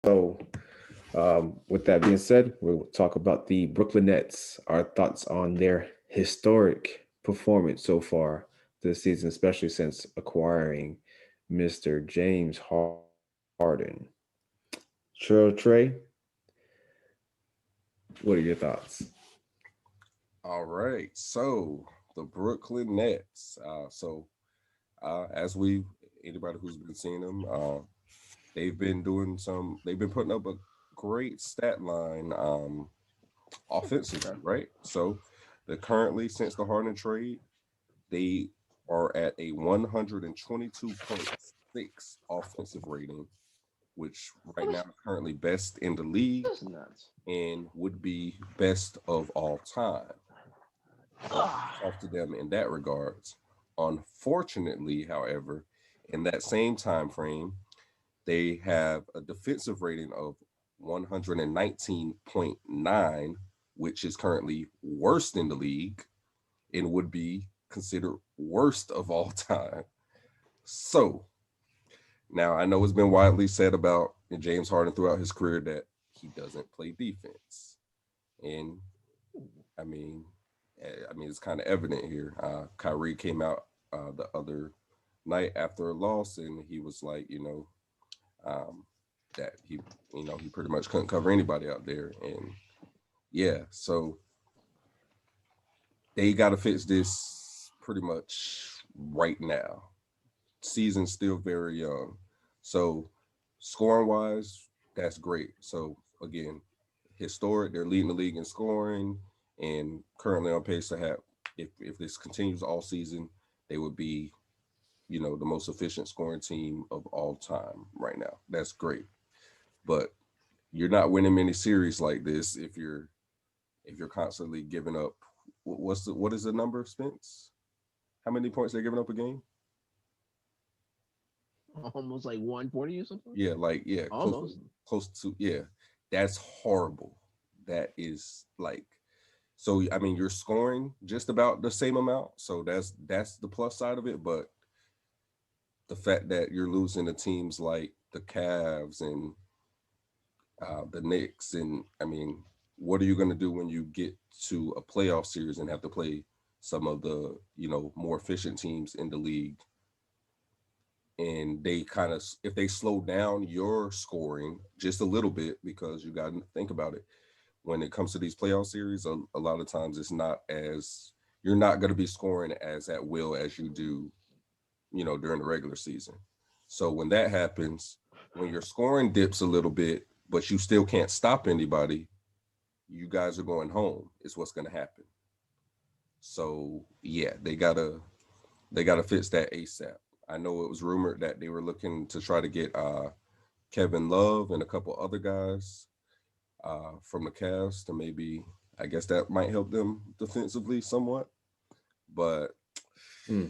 So, with that being said, we'll talk about the Brooklyn Nets. Our thoughts on their historic performance so far this season, especially since acquiring Mr. James Harden. Trayy, what are your thoughts? All right. So the Brooklyn Nets. As we anybody who's been seeing them, they've been putting up a great stat line offensively, right? So the currently since the Harden trade, they are at a 122.6 offensive rating, which right now is currently best in the league That's nuts. and would be best of all time. So hats off to them in that regards. Unfortunately, however, in that same time frame, they have a defensive rating of 119.9, which is currently worst in the league and would be considered worst of all time. So now I know it's been widely said about James Harden throughout his career that he doesn't play defense. And I mean, it's kind of evident here. Kyrie came out the other night after a loss, and he was like, um, that he pretty much couldn't cover anybody out there, and yeah, so they got to fix this pretty much right now. Season's still very young, so scoring wise, that's great. So again, historic, they're leading the league in scoring, and currently on pace to have, if this continues all season, they would be the most efficient scoring team of all time right now. That's great, but you're not winning many series like this if you're constantly giving up. What is the number, Spence? How many points they're giving up a game? Almost like 140 or something. Yeah, like yeah, Almost. close to yeah. That's horrible. That is like so. I mean, you're scoring just about the same amount, so that's the plus side of it. But the fact that you're losing to teams like the Cavs and the Knicks, and I mean, what are you going to do when you get to a playoff series and have to play some of the more efficient teams in the league? And they kind of, if they slow down your scoring just a little bit, because you got to think about it when it comes to these playoff series, a lot of times it's not as you're not going to be scoring as at will as you do, during the regular season. So when that happens, when your scoring dips a little bit, but you still can't stop anybody, you guys are going home. Is what's going to happen. So yeah, they gotta fix that ASAP. I know it was rumored that they were looking to try to get Kevin Love and a couple other guys from the Cavs to maybe, I guess that might help them defensively somewhat. But Hmm.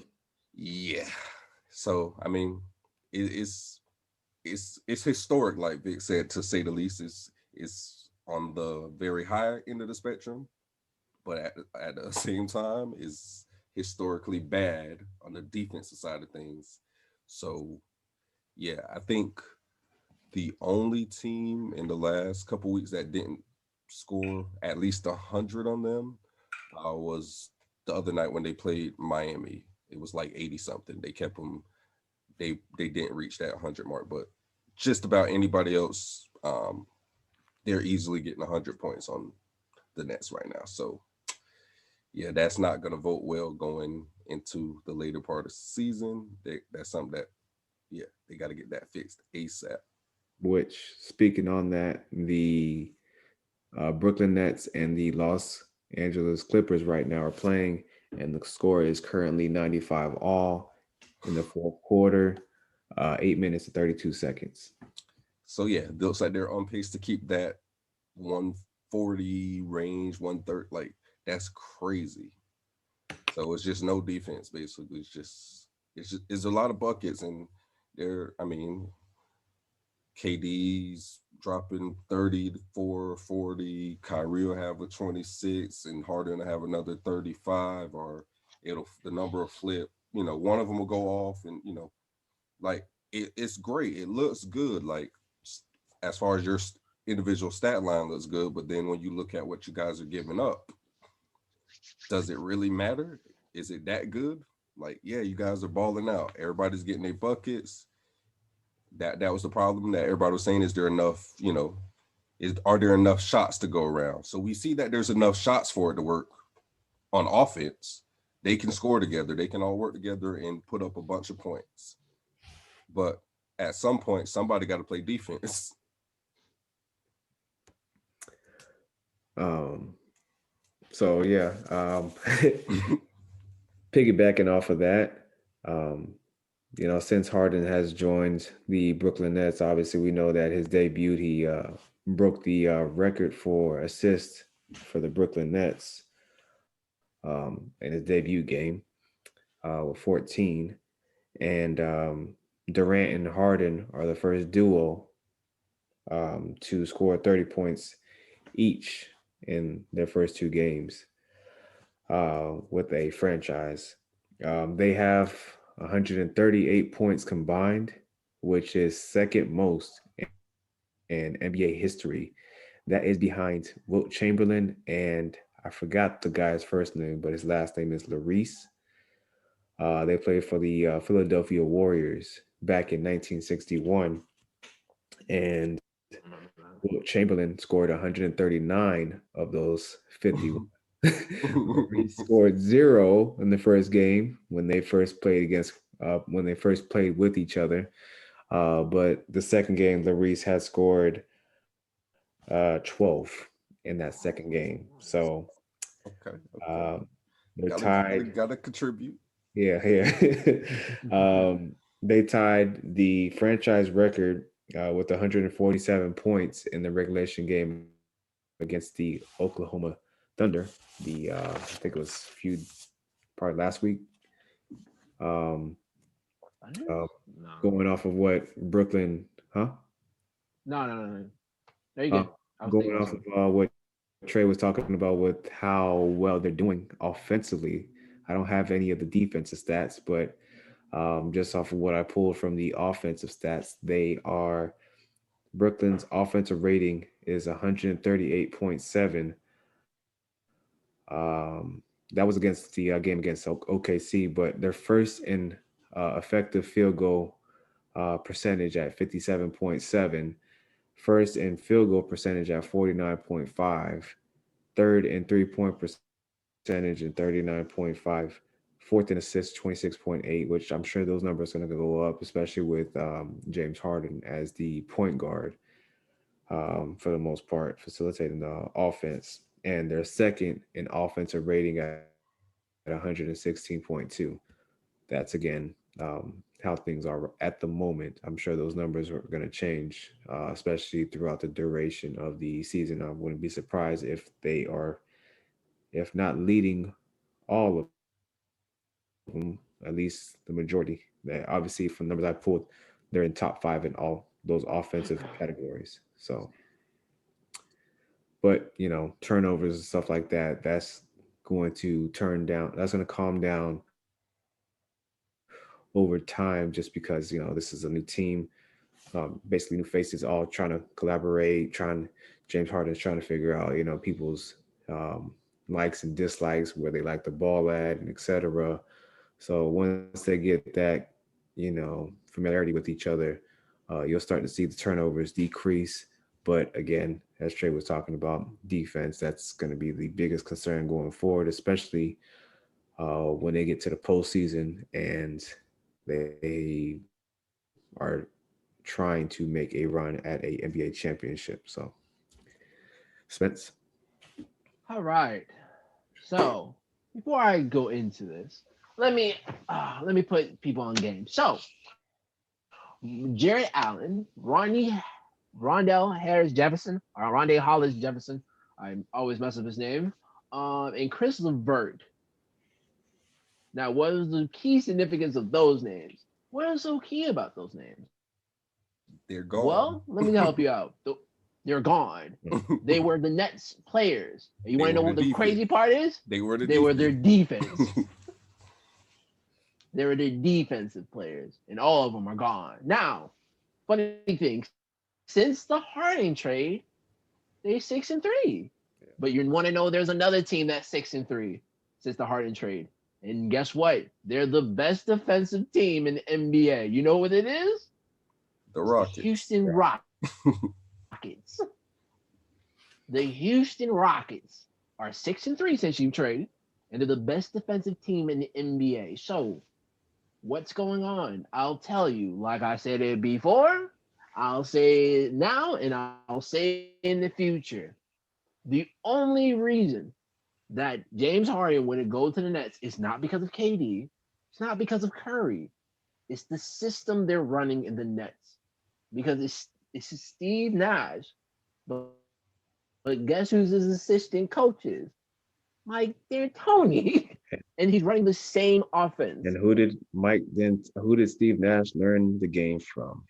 yeah, so I mean, it's it's historic, like Vic said, to say the least. It's on the very high end of the spectrum, but at the same time, is historically bad on the defensive side of things. So yeah, I think the only team in the last couple weeks that didn't score at least 100 on them was the other night when they played Miami. It was like 80 something. They kept them. They didn't reach that 100 mark, but just about anybody else, they're easily getting 100 points on the Nets right now. So yeah, that's not going to vote well going into the later part of the season. That's something that yeah, they got to get that fixed ASAP. Which, speaking on that, the Brooklyn Nets and the Los Angeles Clippers right now are playing, and the score is currently 95 all in the fourth quarter, 8 minutes and 32 seconds. So yeah, looks like they're on pace to keep that 140 range, 130. Like that's crazy. So it's just no defense basically. It's a lot of buckets, and they're I mean KD's dropping 34, 40. Kyrie will have a 26, and Harden will have another 35, or the number will flip. One of them will go off, and like it's great. It looks good. Like as far as your individual stat line looks good, but then when you look at what you guys are giving up, does it really matter? Is it that good? Like, yeah, you guys are balling out. Everybody's getting their buckets. That was the problem that everybody was saying. Is there enough, are there enough shots to go around? So we see that there's enough shots for it to work on offense. They can score together. They can all work together and put up a bunch of points. But at some point, somebody got to play defense. So yeah, piggybacking off of that, since Harden has joined the Brooklyn Nets, obviously we know that his debut, he broke the record for assists for the Brooklyn Nets in his debut game with 14. And Durant and Harden are the first duo to score 30 points each in their first two games with a franchise. They have 138 points combined, which is second most in NBA history. That is behind Wilt Chamberlain, and I forgot the guy's first name, but his last name is Larice. They played for the Philadelphia Warriors back in 1961, and Wilt Chamberlain scored 139 of those 51. He scored 0 in the first game when they first played with each other. But the second game, Larice had scored 12 in that second game. So Okay. they're Gotta, tied. gotta contribute. Yeah, yeah. They tied the franchise record with 147 points in the regulation game against the Oklahoma Thunder. I think it was probably last week. Um, uh, No. Going off of what Brooklyn, huh? No. No, you Uh, good. I was Going thinking off something. of what Trey was talking about with how well they're doing offensively. I don't have any of the defensive stats, but just off of what I pulled from the offensive stats, Brooklyn's offensive rating is 138.7. That was against the game against OKC, but they're first in effective field goal percentage at 57.7, first in field goal percentage at 49.5, third in 3-point percentage and 39.5, fourth in assists 26.8, which I'm sure those numbers are going to go up, especially with James Harden as the point guard for the most part, facilitating the offense. And they're second in offensive rating at 116.2. That's again how things are at the moment. I'm sure those numbers are going to change, especially throughout the duration of the season. I wouldn't be surprised if they are, if not leading all of them, at least the majority. That obviously, from numbers I pulled, they're in top five in all those offensive categories. So, but turnovers and stuff like that, that's going to turn down. That's going to calm down over time, just because this is a new team, basically new faces, all trying to collaborate. James Harden's trying to figure out people's likes and dislikes, where they like the ball at, and etc. So once they get that familiarity with each other, you'll start to see the turnovers decrease. But again, as Trey was talking about, defense, that's going to be the biggest concern going forward, especially when they get to the postseason and they are trying to make a run at a NBA championship. So, Spence. All right. So before I go into this, let me put people on game. So Jared Allen, Rondell Harris Jefferson, or Rondé Hollis Jefferson. I always mess up his name. And Chris Levert. Now, what is the key significance of those names? What is so key about those names? They're Well, gone. let me help you out. They're gone. They were the Nets players. And you want to know what the crazy part is? They were They were their defense. They were their defensive players, and all of them are gone. Now, funny thing, since the Harden trade, they 6-3. But you want to know there's another team that's 6-3 since the Harden trade. And guess what? They're the best defensive team in the NBA. You know what it is? The It's the Rockets. Houston Rockets. The Houston Rockets are 6-3 since you traded, and they're the best defensive team in the NBA. So, what's going on? I'll tell you. Like I said it before, I'll say it now, and I'll say it in the future. The only reason that James Harden would go to the Nets is not because of KD, it's not because of Curry. It's the system they're running in the Nets. Because it's Steve Nash, but guess who's his assistant coaches? Mike D'Antoni. And he's running the same offense. And who did Steve Nash learn the game from?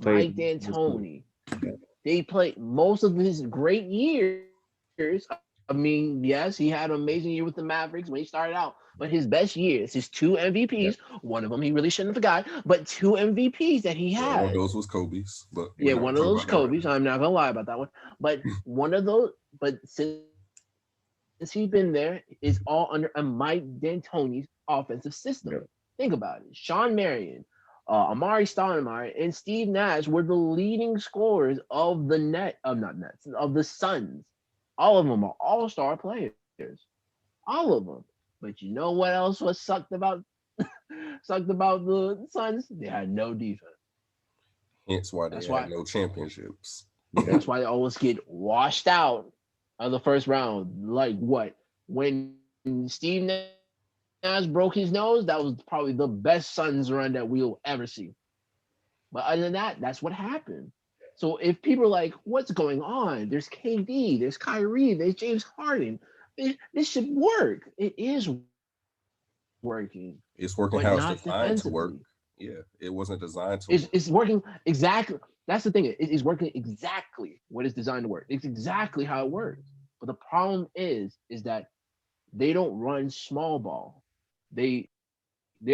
Mike D'Antoni. Yeah. They played most of his great years. I mean, yes, he had an amazing year with the Mavericks when he started out, but his best years, his two MVPs, one of them he really shouldn't have forgot, but two MVPs that he Well, had. one of those was Kobe's, but Yeah, one of those Kobe's. I'm not gonna lie about that one. But one of those, but since he's been there, is all under a Mike D'Antoni's offensive system. Think about it. Sean Marion, Amari Stoudemire, and Steve Nash were the leading scorers of the not Nets, of the Suns. All of them are all-star players. All of them. But you know what else was sucked about the Suns? They had no defense. hence why they That's had why no championships. that's why they always get washed out of the first round. Like what? When Steve Nash broke his nose, that was probably the best Suns run that we'll ever see. But other than that, that's what happened. So if people are like, what's going on? There's KD, there's Kyrie, there's James Harden. This should work. It is working, but not It's working how it's defensively. designed to work. Yeah, it wasn't designed to It's work. working exactly. That's the thing. It is working exactly what it's designed to work. It's exactly how it works. But the problem is that they don't run small ball. They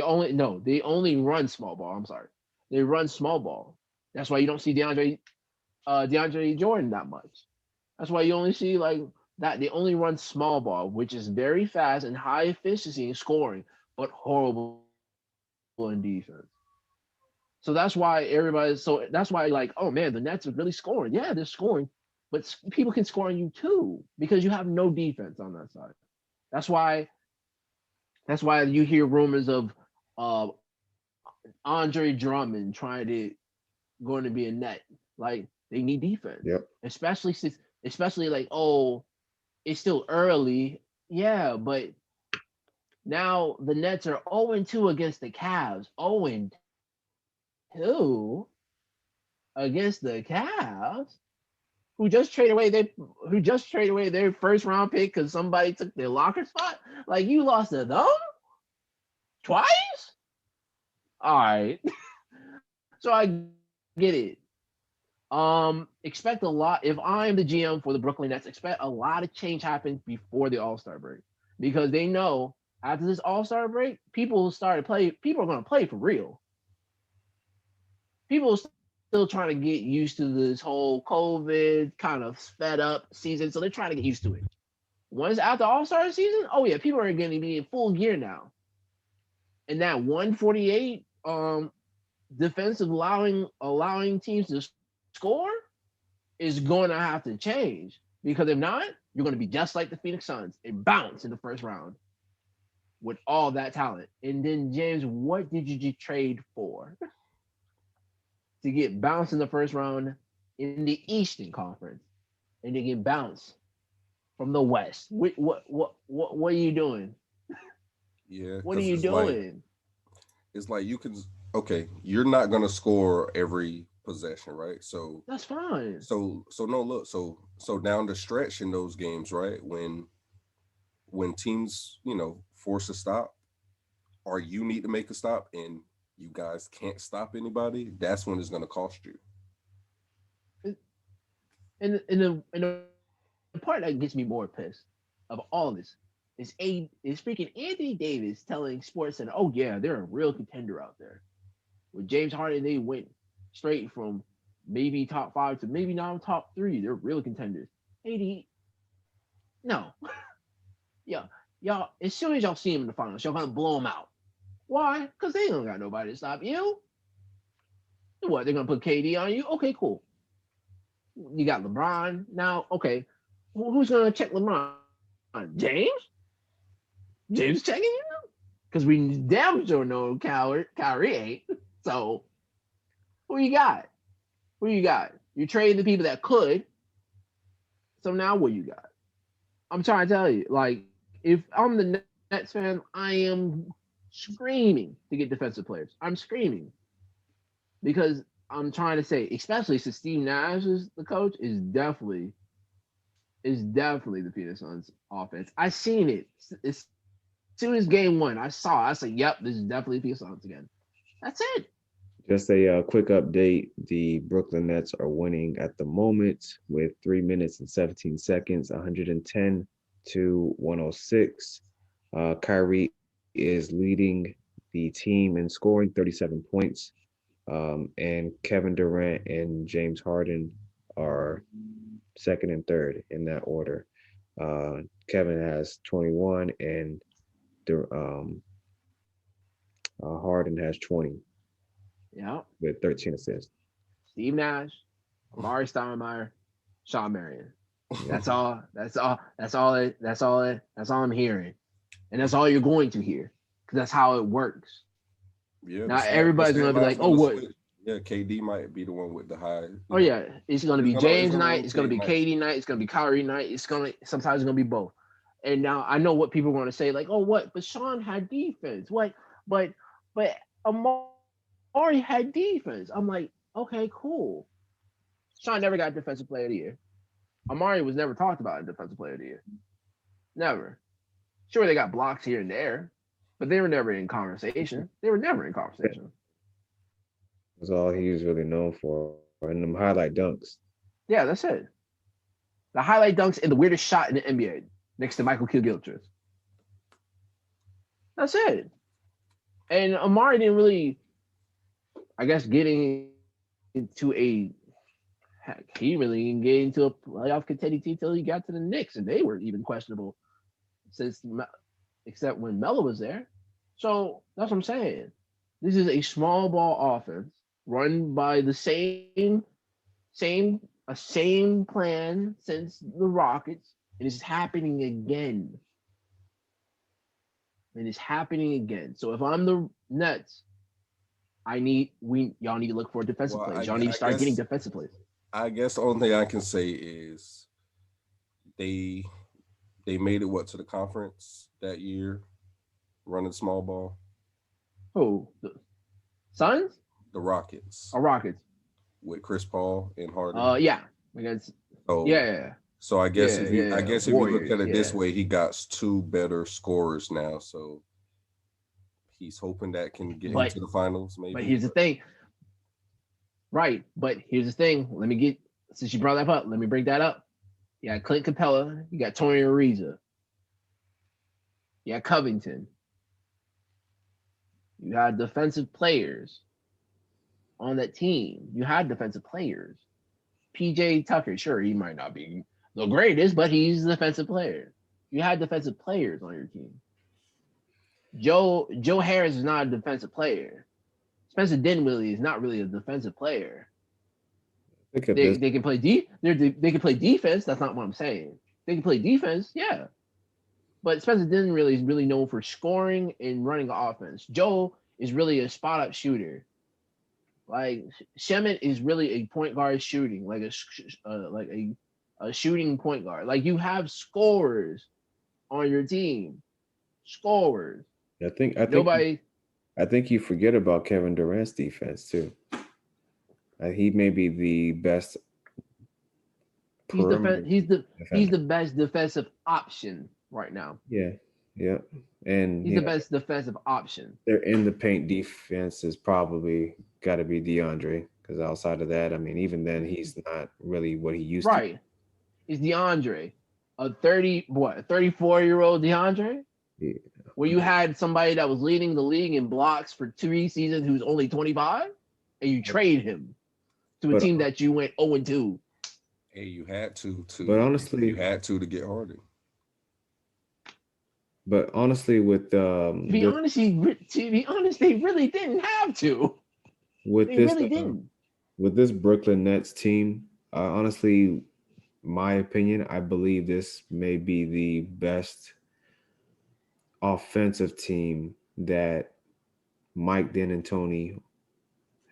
only run small ball. I'm sorry. They run small ball. That's why you don't see DeAndre Jordan that much. That's why you only see like that. They only run small ball, which is very fast and high efficiency in scoring, but horrible in defense. So that's why that's why like, oh man, the Nets are really scoring. Yeah, they're scoring, but people can score on you too because you have no defense on that side. That's why you hear rumors of Andre Drummond trying to going to be a net. Like they need defense, Yep. especially like, oh, it's still early. Yeah, but now the Nets are 0-2 against the Cavs. 0-2 against the Cavs, who just traded away their first round pick because somebody took their locker spot. Like you lost to them twice. All right, so I get it. Expect a lot. If I'm the GM for the Brooklyn Nets, expect a lot of change happens before the All-Star break because they know after this All-Star break, people will start to play. People are going to play for real. People are still trying to get used to this whole COVID kind of sped up season, so they're trying to get used to it. Once after All-Star season, oh yeah, people are going to be in full gear now. And that 148 defensive allowing teams to score is going to have to change because if not, you're going to be just like the Phoenix Suns and bounce in the first round with all that talent. And then James, what did you trade for to get bounced in the first round in the Eastern Conference and to get bounced from the West? What are you doing? Yeah, What are because you doing? it's like you can. Okay, you're not gonna score every possession, right? So That's fine. so no, look, so down the stretch in those games, right? When teams, force a stop, or you need to make a stop, and you guys can't stop anybody, that's when it's gonna cost you. And the part that gets me more pissed of all this is freaking Anthony Davis telling Sports Center, "Oh yeah, they're a real contender out there." With James Harden, they went straight from maybe top 5 to maybe not top 3. They're real contenders. AD, no. Yeah, y'all, as soon as y'all see him in the finals, y'all gonna blow him out. Why? Because they don't got nobody to stop you. What, they're gonna put KD on you? Okay, cool. You got LeBron now. Okay, who's gonna check LeBron? James? James checking you? Because we damn sure know Kyrie ain't. So who you got? Who you got? You're trading the people that could. So now what you got? I'm trying to tell you, like, if I'm the Nets fan, I am screaming to get defensive players. I'm screaming because I'm trying to say, especially since Steve Nash is the coach, is definitely the Phoenix Suns offense. I seen it. As soon as game 1, I said, yep, this is definitely Phoenix Suns again. That's it. Just a quick update. The Brooklyn Nets are winning at the moment with 3 minutes and 17 seconds, 110 to 106. Kyrie is leading the team in scoring, 37 points. And Kevin Durant and James Harden are second and third in that order. Kevin has 21 and Harden has 20. Yeah. With 13 assists. Steve Nash, Amari Stoudemire, Sean Marion. That's all I'm hearing. And that's all you're going to hear. Because that's how it works. Yeah. Now everybody's gonna be like, oh, what? Yeah, KD might be the one with the high. Oh yeah. It's gonna be James night, it's gonna be KD night, it's gonna be Kyrie night, sometimes it's gonna be both. And now I know what people are gonna say, like, oh what? But Sean had defense. What? But Amari had defense. I'm like, okay, cool. Sean never got Defensive Player of the Year. Amari was never talked about in Defensive Player of the Year. Never. Sure, they got blocks here and there, but they were never in conversation. That's all he was really known for. And them highlight dunks. Yeah, that's it. The highlight dunks and the weirdest shot in the NBA next to Michael Kidd-Gilchrist. That's it. And Amari didn't really, I guess, getting into he really didn't get into a playoff contending team till he got to the Knicks, and they were even questionable except when Melo was there. So that's what I'm saying. This is a small ball offense run by the same plan since the Rockets, and it's happening again. So if I'm the Nets, y'all need to look for defensive plays. Y'all need to start getting defensive plays. I guess the only thing I can say is they made it to the conference that year, running small ball. Who? The Suns? The Rockets. Rockets. With Chris Paul and Harden. Yeah. So I guess if you look at it this way, he got 2 better scorers now. So he's hoping that can get into the finals, maybe. But here's the thing. Right. But here's the thing. Since you brought that up, let me bring that up. You got Clint Capella, you got Tony Ariza, you got Covington. You had defensive players on that team. You had defensive players. PJ Tucker, sure, he might not be the greatest, but he's a defensive player. You had defensive players on your team. Joe Harris is not a defensive player. Spencer Dinwiddie is not really a defensive player. They can play they can play defense. That's not what I'm saying. They can play defense, yeah. But Spencer Dinwiddie is really known for scoring and running offense. Joe is really a spot up shooter. Like Shemet is really a point guard shooting, like a shooting point guard. Like you have scorers on your team. Scorers. I think you forget about Kevin Durant's defense too. He may be the best. He's the best defensive option right now. Yeah. And he's the best defensive option. Their in the paint defense is probably got to be DeAndre, because outside of that, I mean, even then, he's not really what he used to. Right. It's DeAndre, a 34-year-old DeAndre? Yeah. Where you had somebody that was leading the league in blocks for 3 seasons who's only 25, and you trade him. to a But team that you went 0-2. Hey, you had to but honestly, to get Harden. with To be honest, they really didn't have to. with They this really didn't. with this Brooklyn Nets team, honestly, my opinion, I believe this may be the best offensive team that Mike D'Antoni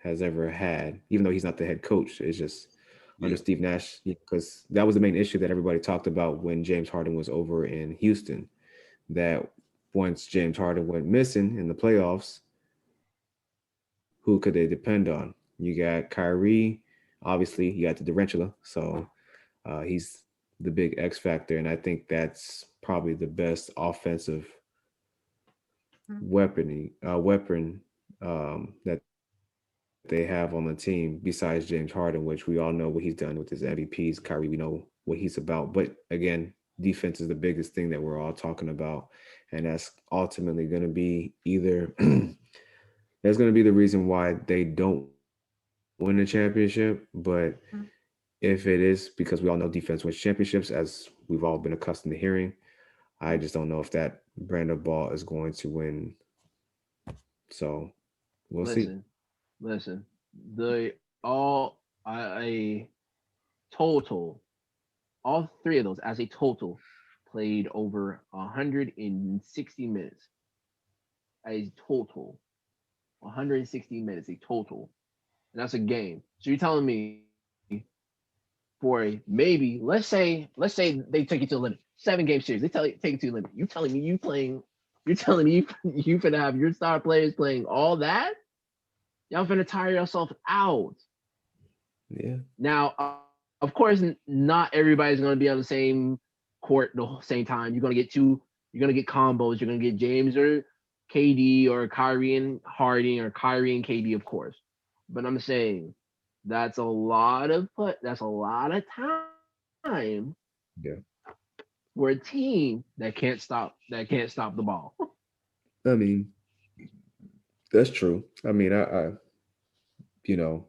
has ever had, even though he's not the head coach. It's just under Yeah, Steve Nash, because that was the main issue that everybody talked about when James Harden was over in Houston. That once James Harden went missing in the playoffs, who could they depend on? You got Kyrie, obviously, you got the Durantula, so he's the big X factor, and I think that's probably the best offensive weapon that they have on the team besides James Harden, which we all know what he's done with his MVPs. Kyrie, we know what he's about. But again, defense is the biggest thing that we're all talking about. And that's ultimately going to be either that's going to be the reason why they don't win the championship. But if it is because we all know defense wins championships, as we've all been accustomed to hearing, I just don't know if that brand of ball is going to win. So we'll see. Listen. The all a total, all three of those as a total played over 160 minutes. A total, 160 minutes, a total, and that's a game. So you're telling me for a maybe, let's say they take it to the limit, 7 game series, they take it to the limit. You telling me you're telling me you finna have your star players playing all that? Y'all finna tire yourself out. Yeah. Now, of course, not everybody's gonna be on the same court the same time. You're gonna get combos. You're gonna get James or KD or Kyrie and Harden or Kyrie and KD, of course. But I'm saying that's a lot of time Yeah. for a team that can't stop the ball. I mean, that's true. I mean,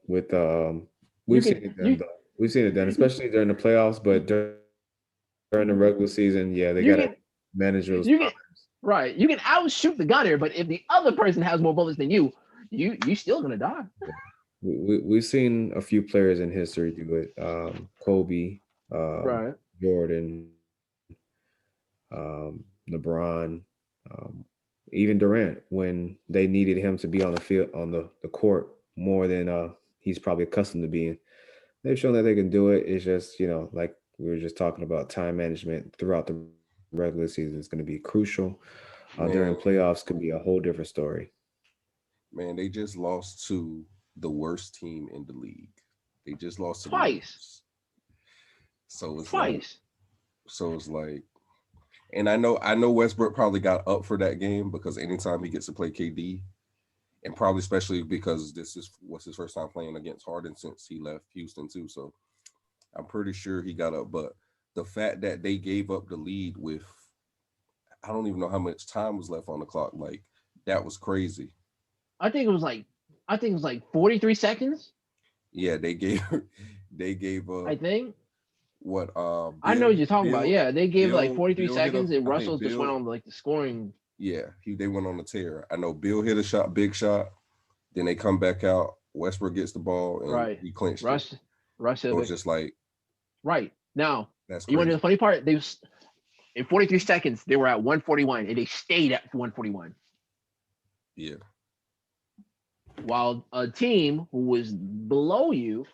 with You we've seen can it done you though. We've seen it done, especially during the playoffs, but during the regular season, yeah, they you gotta can manage those you can times. right. You can outshoot the gunner, but if the other person has more bullets than you still gonna die. Yeah. We've seen a few players in history do it. Kobe, Right. Jordan, LeBron, um, even Durant, when they needed him to be on the field on the court more than he's probably accustomed to being. They've shown that they can do it. It's just, like we were just talking about, time management throughout the regular season is going to be crucial. During man, playoffs could be a whole different story. man, they just lost to the worst team in the league. They just lost to the Twice. Lakers. So it's like, Twice. so it's like, and I know Westbrook probably got up for that game because anytime he gets to play KD, and probably especially because this was his first time playing against Harden since he left Houston too. So I'm pretty sure he got up. But the fact that they gave up the lead with, I don't even know how much time was left on the clock. Like, that was crazy. I think it was like 43 seconds. Yeah, they gave I think. what I know what you're talking about. Yeah, they gave like 43 Bill hit seconds, and I think Russell just went Bill, on like the scoring. yeah, they went on a tear. I know Bill hit a shot, big shot. Then they come back out. Westbrook gets the ball and Right. he clinched it. Russ So it's Silvic. just like, Right. Now, that's you want to know crazy. the funny part? In 43 seconds, they were at 141, and they stayed at 141. Yeah, While a team who was below you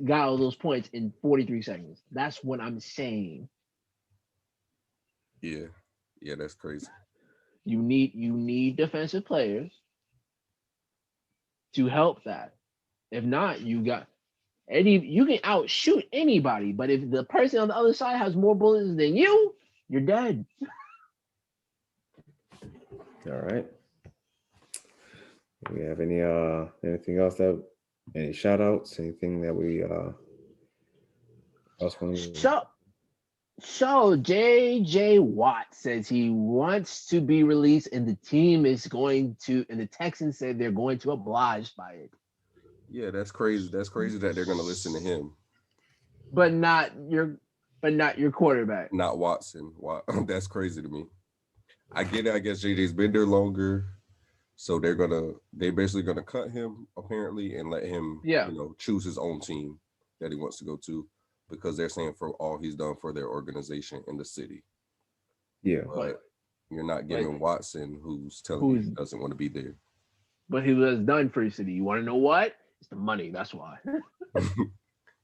got all those points in 43 seconds. That's what I'm saying. yeah, yeah. That's crazy. You need defensive players to help that. If not, you can outshoot anybody, but if the person on the other side has more bullets than you're dead. All right. Do we have anything else any shout outs, anything that we else want to So JJ Watt says he wants to be released, and the Texans said they're going to oblige by it. Yeah, that's crazy. That's crazy that they're gonna listen to him, but not your quarterback. not Watson. Wow, that's crazy to me. I get it. I guess JJ's been there longer, so they're basically gonna cut him apparently and let him, Yeah. choose his own team that he wants to go to because they're saying for all he's done for their organization in the city. Yeah. But you're not But giving Watson, who's telling you who's he doesn't want to be there. but he was done for your city. You want to know what? It's the money. That's why.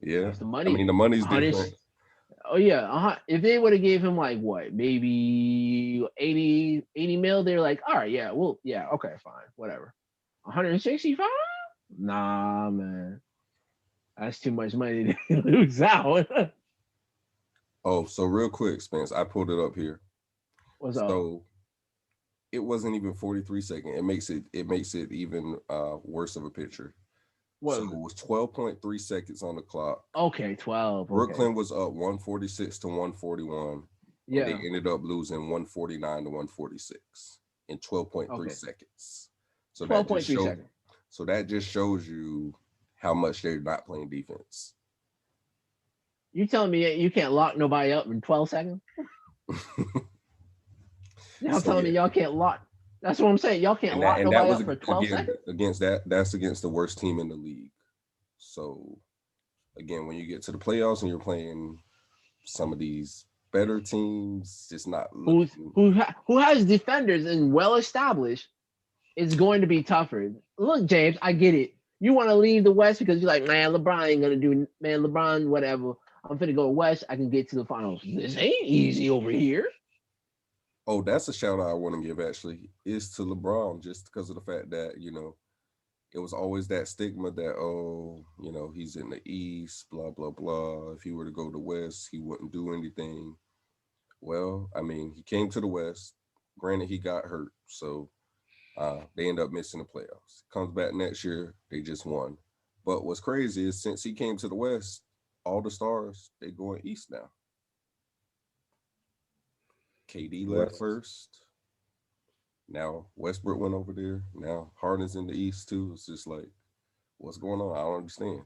Yeah, It's the I money. mean the money's 100. different. Oh yeah. If they would have gave him like what, maybe 80 mil, they're like, all right, yeah, well, yeah, okay, fine, whatever. 165? Nah, man. That's too much money to lose out. Oh, so real quick, Spence, I pulled it up here. What's up? So it wasn't even 43 seconds. It makes it even worse of a picture. What So was it it? was 12.3 seconds on the clock. Okay, 12. Okay. Brooklyn was up 146 to 141, and they Yeah. ended up losing 149 to 146 in 12.3 Okay. seconds. So that just 12.3 shows. seconds. So that just shows you how much they're not playing defense. You telling me you can't lock nobody up in 12 seconds? Y'all So telling me yeah, y'all can't lock. That's what I'm saying. Y'all can't and that lock and that nobody was up for 12 again seconds? against that. That's against the worst team in the league. So again, when you get to the playoffs and you're playing some of these better teams, it's not looking. Who has defenders and well established, it's going to be tougher. Look, James, I get it. You want to leave the West because you're like, man, LeBron ain't gonna do, man, LeBron, whatever. I'm finna go West. I can get to the finals. This ain't easy over here. Oh, that's a shout out I want to give actually is to LeBron just because of the fact that it was always that stigma that he's in the East, blah blah blah. If he were to go to West, he wouldn't do anything. Well, I mean, he came to the West. Granted, he got hurt, so they end up missing the playoffs. Comes back next year, they just won. But what's crazy is since he came to the West, all the stars they going East now. KD left West. first. Now Westbrook went over there. Now Harden's in the East too. It's just like, what's going on? I don't understand.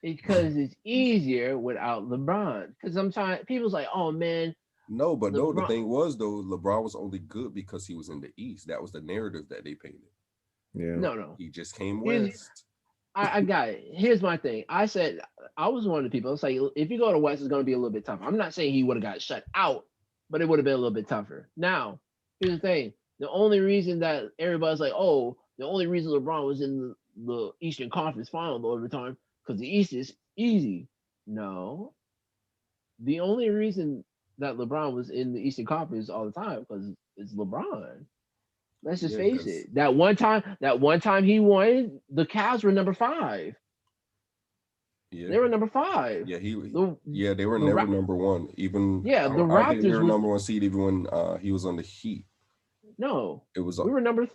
Because it's easier without LeBron. Because sometimes people's like, oh man, No, but no, the LeBron. thing was though, LeBron was only good because he was in the East. That was the narrative that they painted. Yeah. No. He just came Here's, West. I got it. Here's my thing. I said I was one of the people. It's like if you go to West, it's going to be a little bit tougher. I'm not saying he would have got shut out, but it would have been a little bit tougher. Now, here's the thing. The only reason that everybody's like, oh, the only reason LeBron was in the Eastern Conference Final all the time because the East is easy. No, the only reason that LeBron was in the Eastern Conference all the time because it's LeBron. Let's just Yeah, face because it. That one time he won, the Cavs were number 5. yeah, They were number 5. yeah, The they were the never Ra- number one. Even yeah, the I don't think they Raptors were was number one seed even when he was on the Heat. no. It was We were number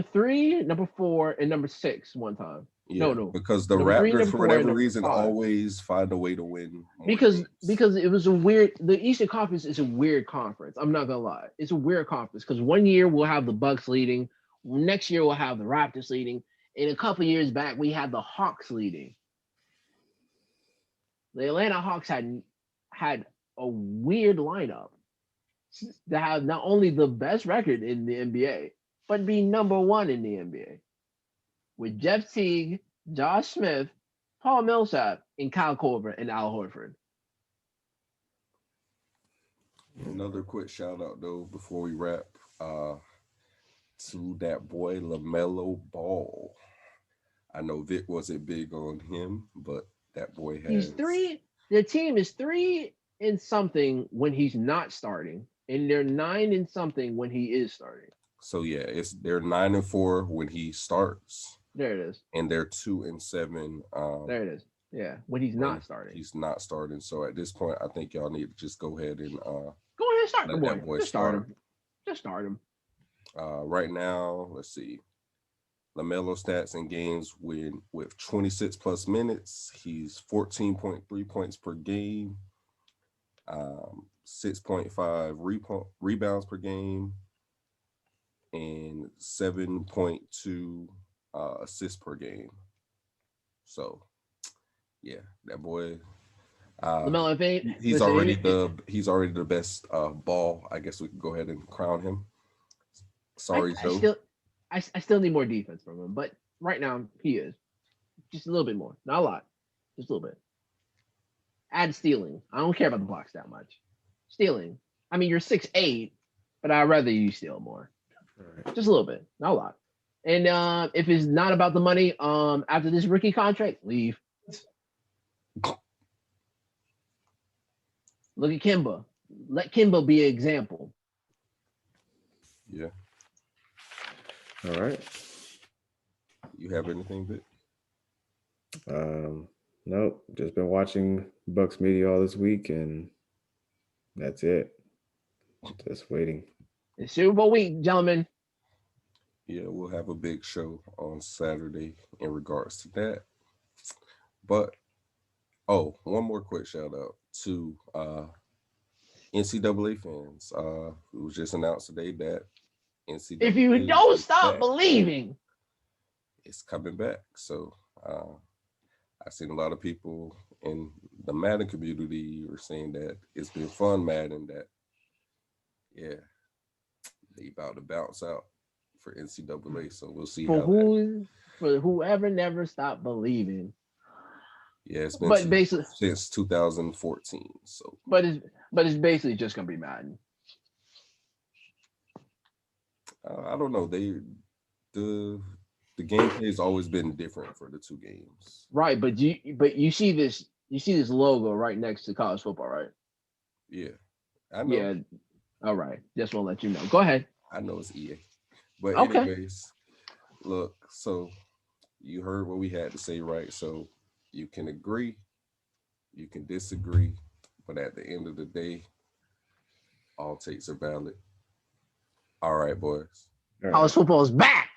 3, number 4, and number 6 one time. yeah, No. because the Number 3, Raptors number for 4, and whatever number reason 5. always find a way to win more Because games. it was a weird. The Eastern Conference is a weird conference. I'm not gonna lie. It's a weird conference because one year we'll have the Bucks leading. Next year we'll have the Raptors leading. And a couple years back we had the Hawks leading. The Atlanta Hawks had a weird lineup to have not only the best record in the NBA, but be number 1 in the NBA with Jeff Teague, Josh Smith, Paul Millsap, and Kyle Korver and Al Horford. Another quick shout out though before we wrap to that boy LaMelo Ball. I know Vic wasn't big on him, but that boy He's has 3. The team is 3 and something when he's not starting, and they're 9 and something when he is starting. so yeah, they're 9-4 when he starts, There it is. and they're 2-7 There it is. Yeah, when he's when not starting. he's not starting. So at this point, I think y'all need to just go ahead and Go ahead and start the let boy. that boy Just start start. him. Just start him. Right now, let's see. LaMelo stats in games with 26 plus minutes. He's 14.3 points per game, 6.5 rebounds per game, and 7.2 assists per game. So yeah, that boy. LaMelo, He's listen, already the best ball. I guess we can go ahead and crown him. Sorry, Joe. I still need more defense from him, but right now he is just a little bit more, not a lot, just a little bit. Add stealing. I don't care about the blocks that much. Stealing. I mean, you're 6'8", but I'd rather you steal more. Right. Just a little bit, not a lot. And if it's not about the money, after this rookie contract, leave. Look at Kimba. Let Kimba be an example. Yeah. All right. You have anything, Vick? Nope. Just been watching Bucks media all this week, and that's it. Just waiting. It's Super Bowl week, gentlemen. Yeah, we'll have a big show on Saturday in regards to that. But one more quick shout out to NCAA fans. It was just announced today that NCAA. If you don't is stop back. believing, It's coming back. So I've seen a lot of people in the Madden community were saying that it's been fun Madden, that they about to bounce out for NCAA. So we'll see for how whoever never stopped believing. Yeah, it's been But basically since 2014. So but it's basically just gonna be Madden. I don't know. The gameplay has always been different for the two games. Right, but you see this logo right next to college football, right? Yeah, I know. Yeah. All right. Just want to let you know. Go ahead. I know it's EA. But Okay. anyways, look, so you heard what we had to say, right? So you can agree, you can disagree, but at the end of the day, all takes are valid. All right, boys. All College right. football is back.